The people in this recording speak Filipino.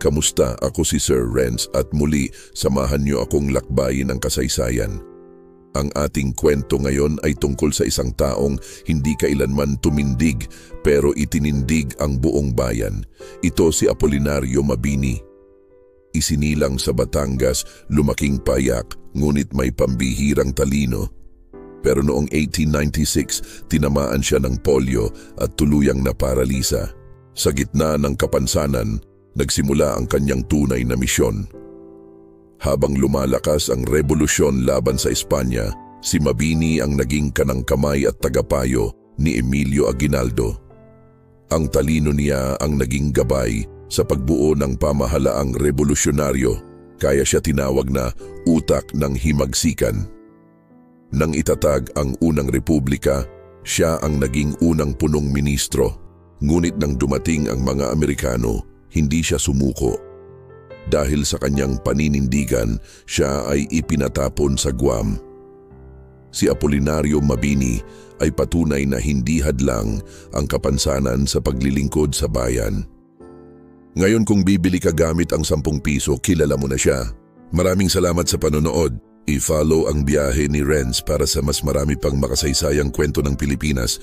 Kamusta? Ako si Sir Renz at muli samahan niyo akong lakbayin ang kasaysayan. Ang ating kwento ngayon ay tungkol sa isang taong hindi kailanman tumindig pero itinindig ang buong bayan. Ito si Apolinario Mabini. Isinilang sa Batangas, lumaking payak ngunit may pambihirang talino. Pero noong 1896, tinamaan siya ng polio at tuluyang naparalisa. Sa gitna ng kapansanan, nagsimula ang kanyang tunay na misyon. Habang lumalakas ang revolusyon laban sa Espanya, si Mabini ang naging kanangkamay at tagapayo ni Emilio Aguinaldo. Ang talino niya ang naging gabay sa pagbuo ng pamahalaang revolusyonaryo, kaya siya tinawag na utak ng himagsikan. Nang itatag ang unang republika, siya ang naging unang punong ministro, ngunit nang dumating ang mga Amerikano, hindi siya sumuko. Dahil sa kanyang paninindigan, siya ay ipinatapon sa Guam. Si Apolinario Mabini ay patunay na hindi hadlang ang kapansanan sa paglilingkod sa bayan. Ngayon kung bibili ka gamit ang 10 piso, kilala mo na siya. Maraming salamat sa panonood. I-follow ang biyahe ni Renz para sa mas marami pang makasaysayang kwento ng Pilipinas.